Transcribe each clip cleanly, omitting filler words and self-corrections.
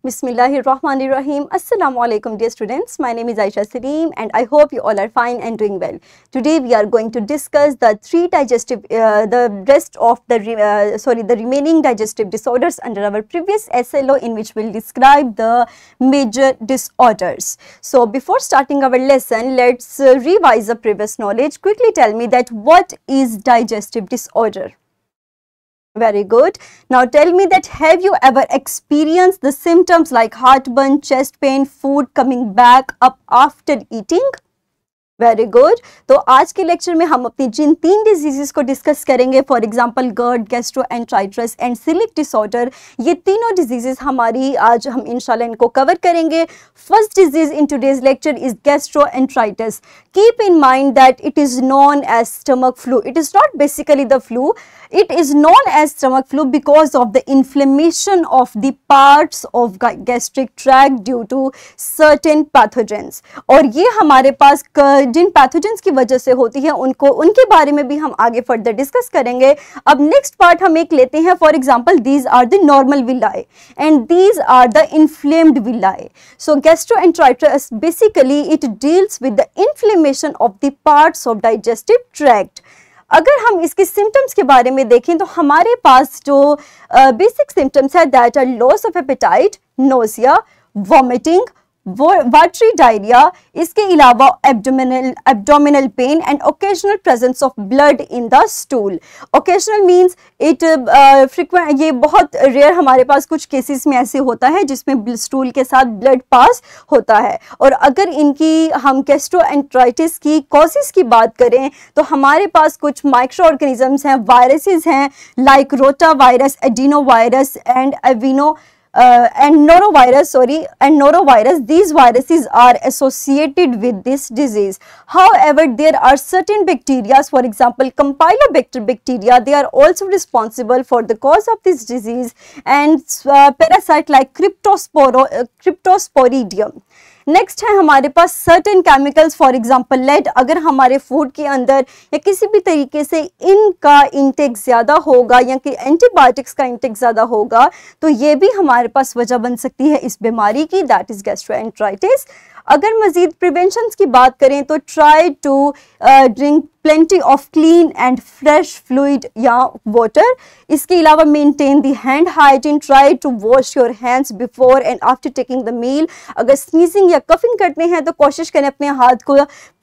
Bismillahirrahmanirrahim. Assalamu alaikum dear students. My name is Aisha Salim and I hope you all are fine and doing well. Today we are going to discuss the remaining digestive disorders under our previous SLO, in which we'll describe the major disorders. So before starting our lesson, let's revise the previous knowledge. Quickly tell me that what is digestive disorder? Very good. Now tell me that have you ever experienced the symptoms like heartburn, chest pain, food coming back up after eating? Very good. तो आज के lecture में हम अपनी जिन 3 diseases को discuss करेंगे, for example GERD, gastroenteritis and सिलिक disorder, ये तीनों डिजीजेस हमारी आज हम इंशाल्लाह इनको कवर करेंगे. First disease in today's lecture is gastroenteritis. Keep in mind that it is known as stomach flu. It is not basically the flu. It is known as stomach flu because of the inflammation of the parts of gastric tract due to certain pathogens. और ये हमारे पास जिन pathogens की वजह से होती है उनके बारे में भी हम आगे फर्दर डिस्कस करेंगे. अब नेक्स्ट पार्ट हम एक लेते हैं. For example, these are the normal villi and these are the inflamed villi. So gastroenteritis basically it deals with the inflammation of the parts of digestive tract. अगर हम इसके symptoms के बारे में देखें तो हमारे पास जो बेसिक सिम्टम्स है that are loss of appetite, nausea, vomiting, watery diarrhea, इसके अलावा abdominal pain and occasional presence of blood in the stool. Occasional means it frequent, ये बहुत रेयर हमारे पास कुछ केसेस में ऐसे होता है जिसमें स्टूल के साथ ब्लड पास होता है. और अगर इनकी हम गैस्ट्रोएंटराइटिस की कॉजेस की बात करें तो हमारे पास कुछ माइक्रो ऑर्गेनिजम्स हैं, वायरसेस हैं like rota virus, adeno virus and norovirus. These viruses are associated with this disease. However, there are certain bacteria, for example Campylobacter bacteria, they are also responsible for the cause of this disease, and parasite like Cryptosporidium. Next है हमारे पास certain chemicals, for example lead. अगर हमारे food के अंदर या किसी भी तरीके से इनका इंटेक ज़्यादा होगा या कि एंटीबायोटिक्स का इंटेक ज़्यादा होगा तो ये भी हमारे पास वजह बन सकती है इस बीमारी की, दैट इज़ गैस्ट्रोएंटराइटिस. अगर मज़ीद प्रिवेंशन की बात करें तो try to drink plenty of clean and fresh fluid या water. इसके अलावा maintain the hand hygiene. Try to wash your hands before and after taking the meal. अगर sneezing या coughing करते हैं तो कोशिश करें अपने हाथ को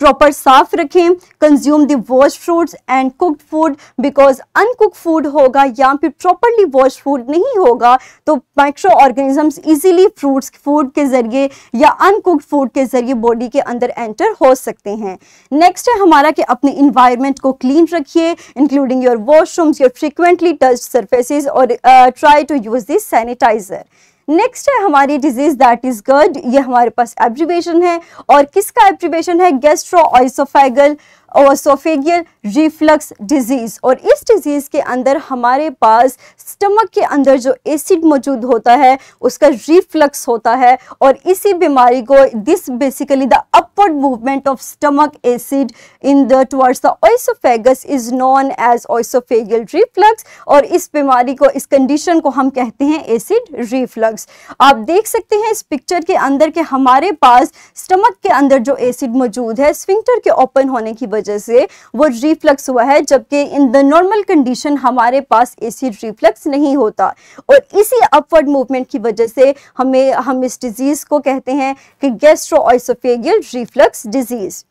proper साफ रखें. Consume the washed fruits and cooked food because uncooked food होगा या फिर properly washed food नहीं होगा तो micro organisms easily food के जरिए या uncooked food के जरिए बॉडी के अंदर एंटर हो सकते हैं. नेक्स्ट है हमारा कि अपने इन्वायरमेंट को क्लीन रखिए, including your washrooms, your frequently touched surfaces, और try to use this sanitizer. Next है हमारी डिजीज दैट इज GERD. ये हमारे पास एब्रिवेशन है और किसका एब्रिवेशन है? गैस्ट्रोएसोफेगियल रिफ्लक्स डिजीज. और इस डिजीज के अंदर हमारे पास स्टमक के अंदर जो एसिड मौजूद होता है उसका रिफ्लक्स होता है और इसी बीमारी को this basically the upward movement of stomach acid in the towards the oesophagus is known as oesophageal reflux. और इस बीमारी को, इस कंडीशन को हम कहते हैं एसिड रिफ्लक्स. आप देख सकते हैं इस पिक्चर के अंदर कि हमारे पास स्टमक के अंदर जो एसिड मौजूद है स्फिंक्टर के ओपन होने की वजह से वो रिफ्लक्स हुआ है, जबकि इन द नॉर्मल कंडीशन हमारे पास एसिड रिफ्लक्स नहीं होता. और इसी अपवर्ड मूवमेंट की वजह से हम इस डिजीज को कहते हैं कि गैस्ट्रोएसोफेगियल रिफ्लक्स डिजीज.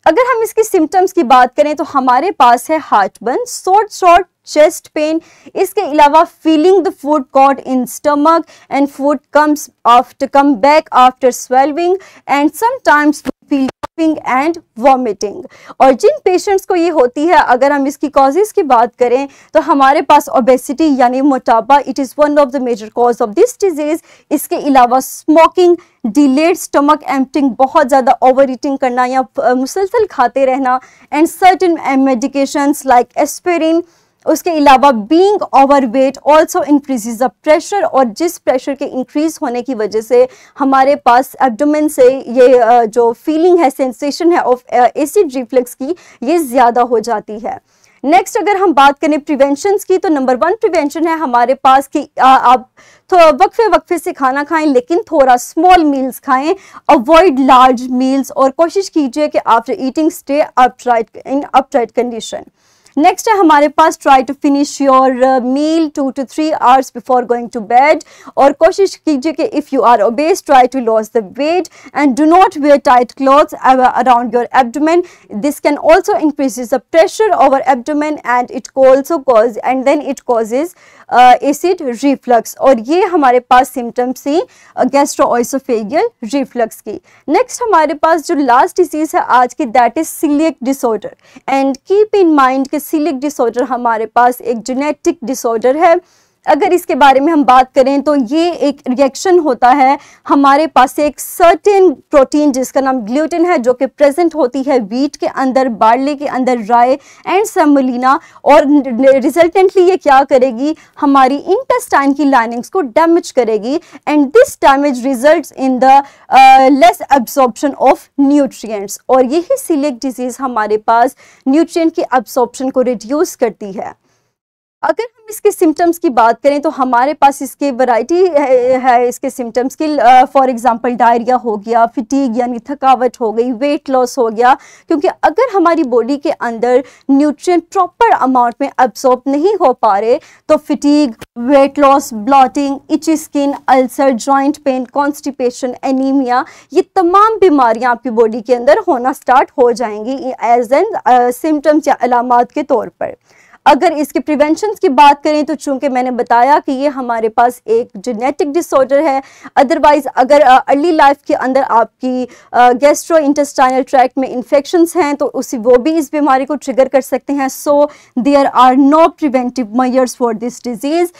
अगर हम इसकी सिम्टम्स की बात करें तो हमारे पास है हार्टबर्न, शॉर्ट चेस्ट पेन, इसके अलावा feeling the food caught in stomach and food come back after swelling and sometimes feel and vomiting. और जिन पेशेंट्स को ये होती है, अगर हम इसकी कॉजेज की बात करें तो हमारे पास ओबेसिटी यानी मोटापा, it is one of the major cause of this disease. इसके अलावा स्मोकिंग, डिलेड स्टमक एम्प्टिंग, बहुत ज़्यादा ओवर ईटिंग करना या मुसलसल खाते रहना, and certain medications like aspirin. उसके अलावा being overweight also increases the pressure, और जिस प्रेशर के इंक्रीज होने की वजह से हमारे पास एब्डोमेन से ये जो फीलिंग है, सेंसेशन है ऑफ एसिड रिफ्लक्स की, ये ज़्यादा हो जाती है. नेक्स्ट अगर हम बात करें प्रिवेंशन की, तो नंबर 1 प्रिवेंशन है हमारे पास कि आप तो वक्फे से खाना खाएं, लेकिन थोड़ा स्मॉल मील्स खाएं, अवॉइड लार्ज मील्स, और कोशिश कीजिए कि after eating stay upright condition. Next है हमारे पास try to finish your meal 2 to 3 hours before going to bed, और कोशिश कीजिए कि if you are obese try to loss the weight and do not wear tight clothes around your abdomen. This can also increases the pressure over abdomen and it also cause and then it causes acid reflux, और ये हमारे पास symptoms थी gastroesophageal reflux की। Next हमारे पास जो last disease है आज की, that is celiac disorder, and keep in mind कि सीलिएक डिसऑर्डर हमारे पास एक जेनेटिक डिसऑर्डर है। अगर इसके बारे में हम बात करें तो ये एक रिएक्शन होता है हमारे पास एक सर्टेन प्रोटीन जिसका नाम ग्लूटेन है, जो कि प्रेजेंट होती है वीट के अंदर, बार्ले के अंदर, राय एंड सेमोलिना, और रिजल्टेंटली ये क्या करेगी, हमारी इंटेस्टाइन की लाइनिंग्स को डैमेज करेगी, and this damage results in the less absorption of nutrients, और यही सीलिएक डिजीज हमारे पास न्यूट्रिएंट की एब्जॉर्प्शन को रिड्यूस करती है। अगर हम इसके सिम्टम्स की बात करें तो हमारे पास इसके वैरायटी है इसके सिम्टम्स की। फॉर एग्जांपल डायरिया हो गया, फिटीग यानी थकावट हो गई, वेट लॉस हो गया, क्योंकि अगर हमारी बॉडी के अंदर न्यूट्रिएंट प्रॉपर अमाउंट में एब्सॉर्ब नहीं हो पा रहे तो फिटीग, weight loss, blotting, इची skin, ulcer, joint pain, constipation, anaemia, ये तमाम बीमारियां आपकी बॉडी के अंदर होना स्टार्ट हो जाएंगी एज एन सिम्टम्स या अलामात के तौर पर। अगर इसके प्रिवेंशन की बात करें तो चूंकि मैंने बताया कि ये हमारे पास एक जेनेटिक डिसऑर्डर है, अदरवाइज अगर अर्ली लाइफ के अंदर आपकी गैस्ट्रो इंटेस्टाइनल ट्रैक्ट में इन्फेक्शंस हैं तो वो भी इस बीमारी को ट्रिगर कर सकते हैं। So there are no preventive measures for this disease,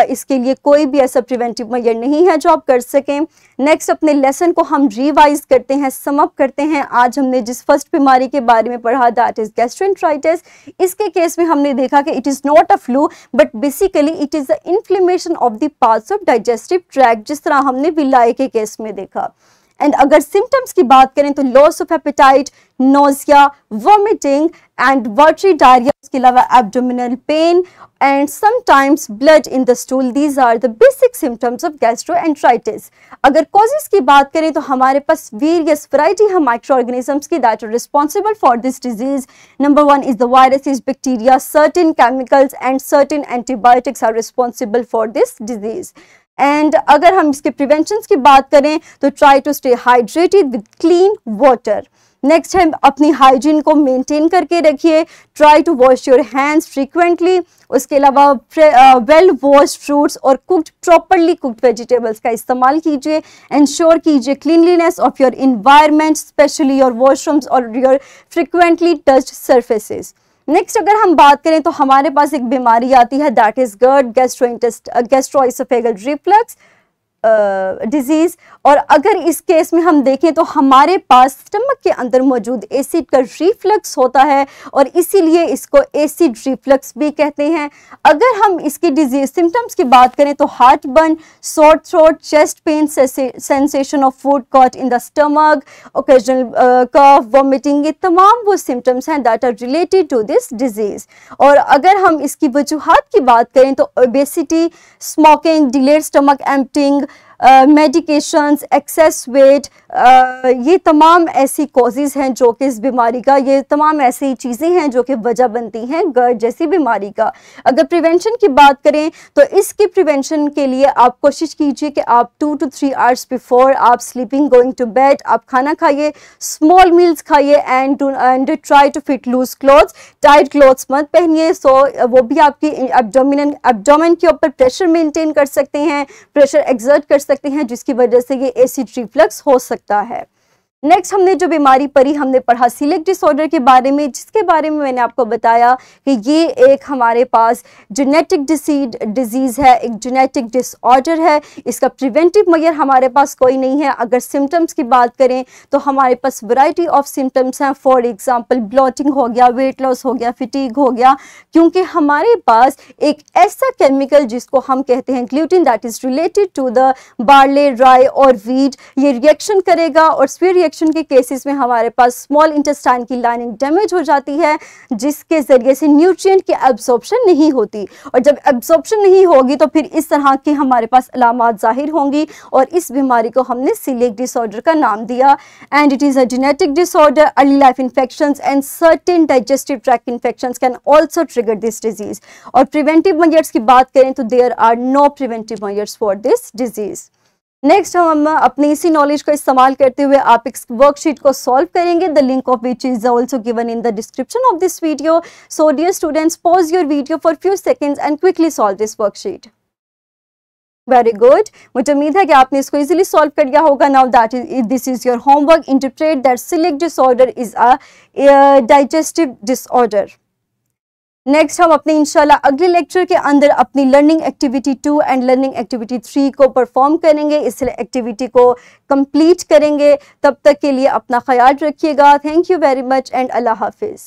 इसके लिए कोई भी ऐसा प्रिवेंटिव मेजर नहीं है जो आप कर सकें। नेक्स्ट अपने लेसन को हम रिवाइज करते हैं, सम अप करते हैं। आज हमने जिस फर्स्ट बीमारी के बारे में पढ़ा दैट इज गैस्ट्रोएंटेराइटिस, इसके केस में हमने देखा कि it is not a flu but basically it is the inflammation of the parts of digestive tract, जिस तरह हमने विलाई के केस में देखा। एंड अगर सिम्टम्स की बात करें तो loss of appetite, nausea, vomiting and watery diarrhoea, उसके अलावा abdominal pen and sometimes blood in the stool, these are the basic symptoms of gastroenteritis. अगर causes की बात करें तो हमारे पास various variety है microorganisms की that are responsible for this disease. Number 1 is the viruses, bacteria, certain chemicals and certain antibiotics are responsible for this disease. And अगर हम इसके प्रिवेंशन की बात करें तो try to stay hydrated with clean water. Next है अपनी hygiene को मेंटेन करके रखिए, try to wash your hands frequently. उसके अलावा वेल वॉश्ड फ्रूट्स और कुक्ड प्रॉपरली कुक्ड वेजिटेबल्स का इस्तेमाल कीजिए। इंश्योर कीजिए cleanliness of your environment, specially your washrooms और your frequently touched surfaces. Next अगर हम बात करें तो हमारे पास एक बीमारी आती है that is GERD, gastro-oesophageal reflux disease. और अगर इस केस में हम देखें तो हमारे पास स्टमक के अंदर मौजूद एसिड का रिफ्लक्स होता है और इसीलिए इसको एसिड रिफ्लक्स भी कहते हैं। अगर हम इसकी डिजीज सिम्टम्स की बात करें तो heart burn, sore throat, chest pain, sensation of food caught in the stomach, occasional cough, vomiting, ये तमाम वो सिम्टम्स हैं that are related to this disease. और अगर हम इसकी वजूहात की बात करें तो obesity, smoking, delayed stomach emptying, medications, excess weight, ये तमाम ऐसी कॉजेज़ हैं जो कि इस बीमारी का, ये तमाम ऐसी चीज़ें हैं जो कि वजह बनती हैं GERD जैसी बीमारी का। अगर प्रिवेंशन की बात करें तो इसकी प्रिवेंशन के लिए आप कोशिश कीजिए कि आप 2 to 3 hours बिफोर आप स्लीपिंग गोइंग टू बेड आप खाना खाइए, स्मॉल मील्स खाइए and try to fit loose clothes, tight clothes मत पहनिए। सो वो भी आपकी एब्डोमेन के ऊपर प्रेशर मेंटेन कर सकते हैं, प्रेशर एक्सर्ट कर सकते हैं, जिसकी वजह से ये एसिड रिफ्लक्स हो सकता है। नेक्स्ट हमने जो बीमारी पढ़ी, हमने पढ़ा सीलिएक डिसऑर्डर के बारे में, जिसके बारे में मैंने आपको बताया कि ये एक हमारे पास जेनेटिक डिजीज़ है, एक जेनेटिक डिसऑर्डर है। इसका प्रिवेंटिव मेजर हमारे पास कोई नहीं है। अगर सिम्टम्स की बात करें तो हमारे पास वैरायटी ऑफ सिम्टम्स हैं। फॉर एग्जांपल ब्लॉटिंग हो गया, वेट लॉस हो गया, फिटीग हो गया, क्योंकि हमारे पास एक ऐसा केमिकल जिसको हम कहते हैं gluten that is related to the barley, rye और वीट, ये रिएक्शन करेगा और फिर इन्फेक्शन के केसेस में हमारे पास स्मॉल इंटेस्टाइन की लाइनिंग डैमेज हो जाती है, जिसके ज़रिए से न्यूट्रिएंट की एब्जॉर्प्शन नहीं होती, और जब एब्जॉर्प्शन नहीं होगी तो फिर इस तरह की हमारे पास अलामात ज़ाहिर होंगी, और इस बीमारी को हमने सीलिएक डिसऑर्डर का नाम दिया। And it is a genetic disorder, early life infections and certain digestive tract infections can also trigger this disease. और प्रिवेंटिव मेजर्स की बात करें तो there are no preventive measures for this disease. Next हम अपनी इसी नॉलेज को इस्तेमाल करते हुए आप इस वर्कशीट को सॉल्व करेंगे, the link of which is also given in the description of this video. So dear students, pause your video for few seconds and quickly solve this worksheet. Very good, मुझे उम्मीद है कि आपने इसको easily solve कर लिया होगा। Now that is this is your homework, interpret that celiac disorder is a digestive disorder. Next हम अपने इंशाल्लाह अगले लेक्चर के अंदर अपनी learning activity 2 and learning activity 3 को परफॉर्म करेंगे, इस एक्टिविटी को कंप्लीट करेंगे। तब तक के लिए अपना ख्याल रखिएगा। Thank you very much and अल्लाह हाफिज़।